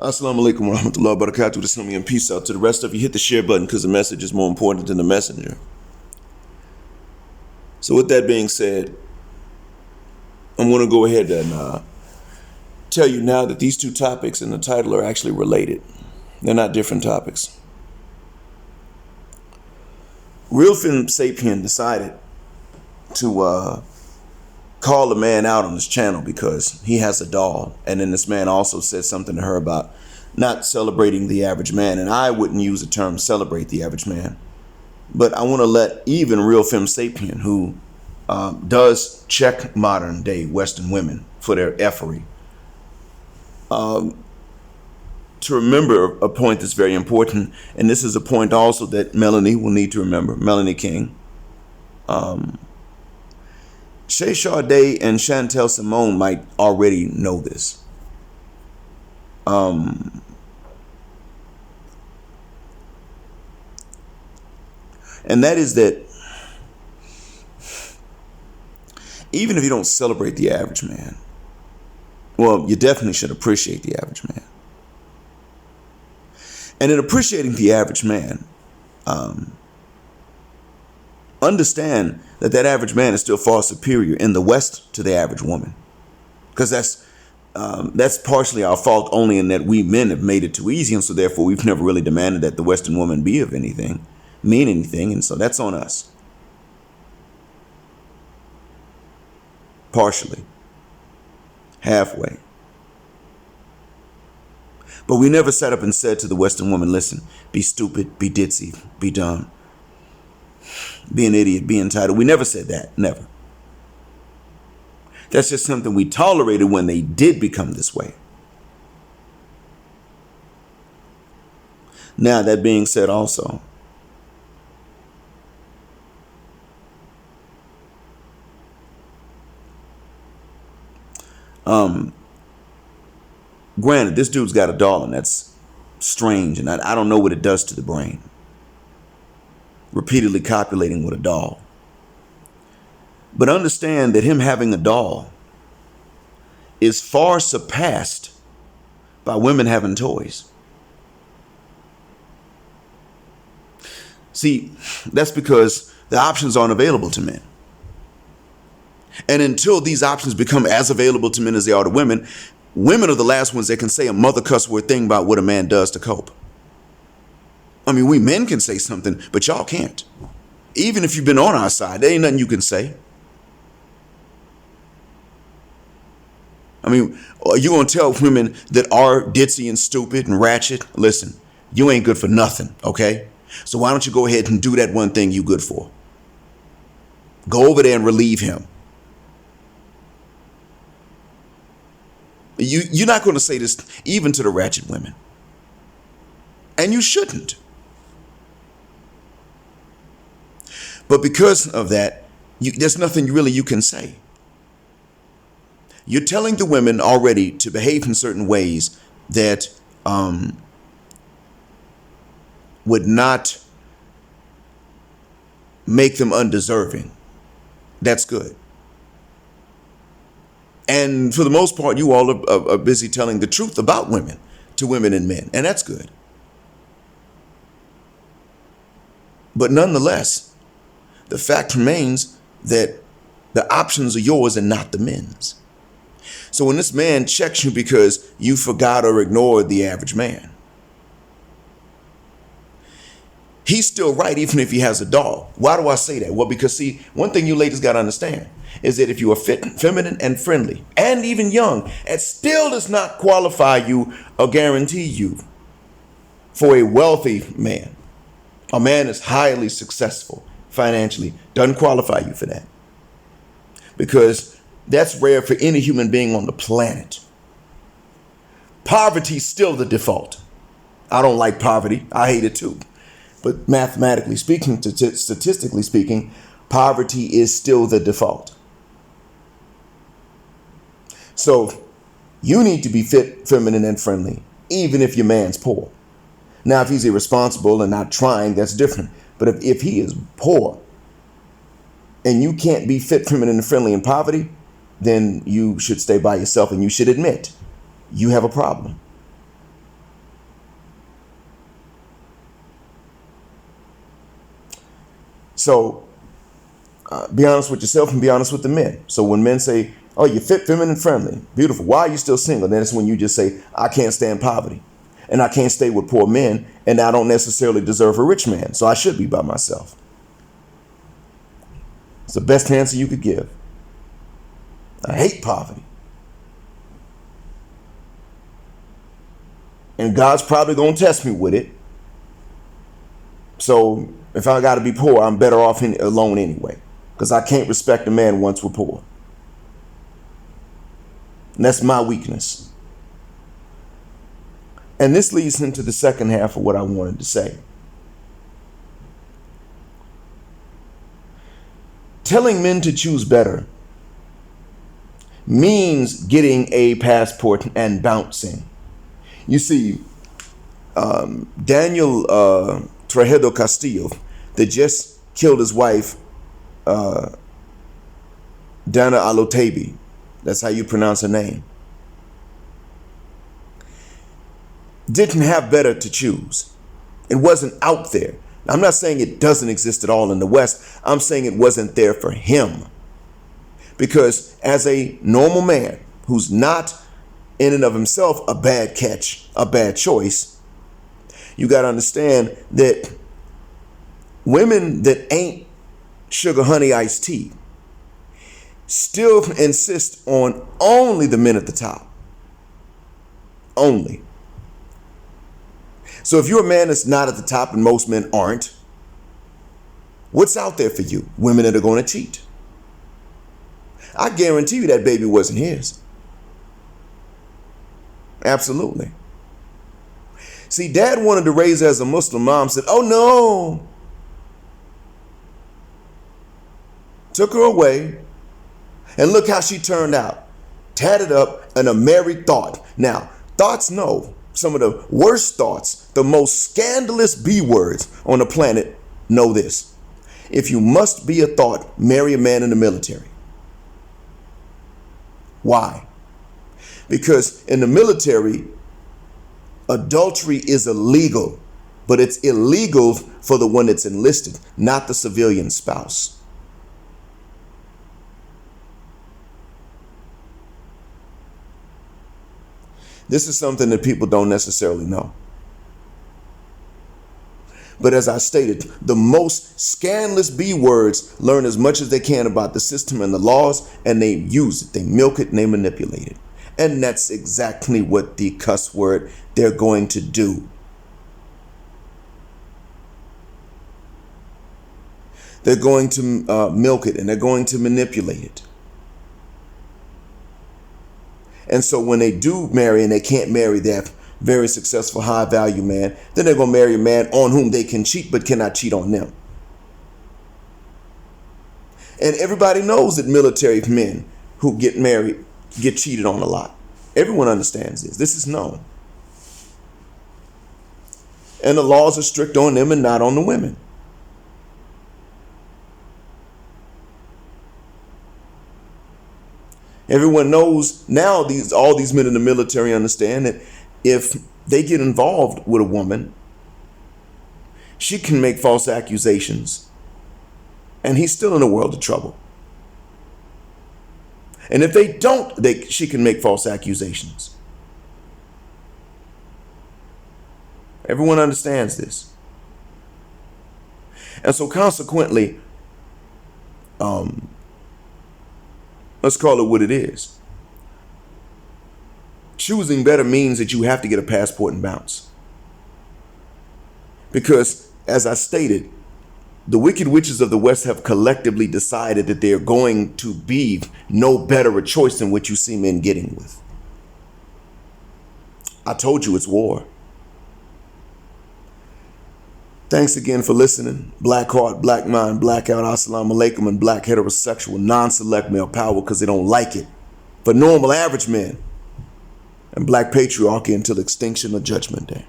Assalamu alaikum wa rahmatullahi wa barakatuh. This is me and peace out to the rest of you. Hit the share button because the message is more important than the messenger. So with that being said, I'm going to go ahead and tell you now that these two topics in the title are actually related. They're not different topics. RealFemSapien decided to call a man out on his channel because he has a doll. And then this man also said something to her about not celebrating the average man. And I wouldn't use the term celebrate the average man. But I want to let even RealFemSapien, who does check modern day Western women for their effery, to remember a point that's very important. And this is a point also that Melanie will need to remember, Melanie King. Shay Sade and Chantel Simone might already know this. And that is that even if you don't celebrate the average man, well, you definitely should appreciate the average man. And in appreciating the average man, understand that that average man is still far superior in the West to the average woman, because that's partially our fault, only in that we men have made it too easy, and so therefore we've never really demanded that the Western woman be of anything, mean anything, and so that's on us. Partially, halfway. But we never sat up and said to the Western woman, listen, be stupid, be ditzy, be dumb, be an idiot, be entitled. We never said that, never. That's just something we tolerated when they did become this way. Now, that being said also, granted, this dude's got a doll, and that's strange, and I don't know what it does to the brain. Repeatedly copulating with a doll. But understand that him having a doll is far surpassed by women having toys. See, that's because the options aren't available to men. And until these options become as available to men as they are to women, women are the last ones that can say a mother cuss word thing about what a man does to cope. I mean, we men can say something, but y'all can't. Even if you've been on our side, there ain't nothing you can say. I mean, are you going to tell women that are ditzy and stupid and ratchet, listen, you ain't good for nothing, okay? So why don't you go ahead and do that one thing you good for? Go over there and relieve him. You're not going to say this even to the ratchet women. And you shouldn't. But because of that, there's nothing really you can say. You're telling the women already to behave in certain ways that would not make them undeserving. That's good. And for the most part, you all are busy telling the truth about women to women and men, and that's good. But nonetheless, the fact remains that the options are yours and not the men's. So when this man checks you because you forgot or ignored the average man, he's still right even if he has a doll. Why do I say that? Well, because see, one thing you ladies got to understand is that if you are fit, feminine, and friendly, and even young, it still does not qualify you or guarantee you for a wealthy man. A man is highly successful financially doesn't qualify you for that, because that's rare for any human being on the planet. Poverty is still the default. I don't like poverty. I hate it too. But mathematically speaking, statistically speaking, poverty is still the default. So you need to be fit, feminine, and friendly, even if your man's poor. Now, if he's irresponsible and not trying, that's different. But if he is poor and you can't be fit, feminine, and friendly in poverty, then you should stay by yourself and you should admit you have a problem. So be honest with yourself and be honest with the men. So when men say, oh, you're fit, feminine, friendly, beautiful, why are you still single? Then it's when you just say, I can't stand poverty and I can't stay with poor men and I don't necessarily deserve a rich man. So I should be by myself. It's the best answer you could give. I hate poverty. And God's probably going to test me with it. So if I got to be poor, I'm better off alone anyway. Because I can't respect a man once we're poor. And that's my weakness. And this leads into the second half of what I wanted to say. Telling men to choose better means getting a passport and bouncing. You see, Daniel Trejedo Castillo, that just killed his wife, Dana Alotabi. That's how you pronounce her name. Didn't have better to choose. It wasn't out there. I'm not saying it doesn't exist at all in the West. I'm saying it wasn't there for him. Because as a normal man who's not in and of himself a bad catch, a bad choice, you got to understand that women that ain't sugar, honey, iced tea still insist on only the men at the top. Only. So if you're a man that's not at the top, and most men aren't, what's out there for you? Women that are going to cheat. I guarantee you that baby wasn't his. Absolutely. See, dad wanted to raise her as a Muslim. Mom said, oh no. Took her away. And look how she turned out. Tatted up and a married thought. Now, thoughts know some of the worst thoughts, the most scandalous B words on the planet know this. If you must be a thought, marry a man in the military. Why? Because in the military, adultery is illegal, but it's illegal for the one that's enlisted, not the civilian spouse. This is something that people don't necessarily know. But as I stated, the most scandalous B words learn as much as they can about the system and the laws, and they use it, they milk it, and they manipulate it. And that's exactly what the cuss word they're going to do. They're going to milk it, and they're going to manipulate it. And so when they do marry and they can't marry that very successful, high value man, then they're going to marry a man on whom they can cheat but cannot cheat on them. And everybody knows that military men who get married get cheated on a lot. Everyone understands this. This is known. And the laws are strict on them and not on the women. Everyone knows now, all these men in the military understand that if they get involved with a woman, she can make false accusations and he's still in a world of trouble. And if they don't, she can make false accusations. Everyone understands this. And so consequently, let's call it what it is. Choosing better means that you have to get a passport and bounce. Because, as I stated, the wicked witches of the West have collectively decided that they're going to be no better a choice than what you see men getting with. I told you it's war. Thanks again for listening. Black heart, black mind, blackout, assalamu alaikum, and black heterosexual non-select male power because they don't like it. For normal average men. And black patriarchy until extinction or judgment day.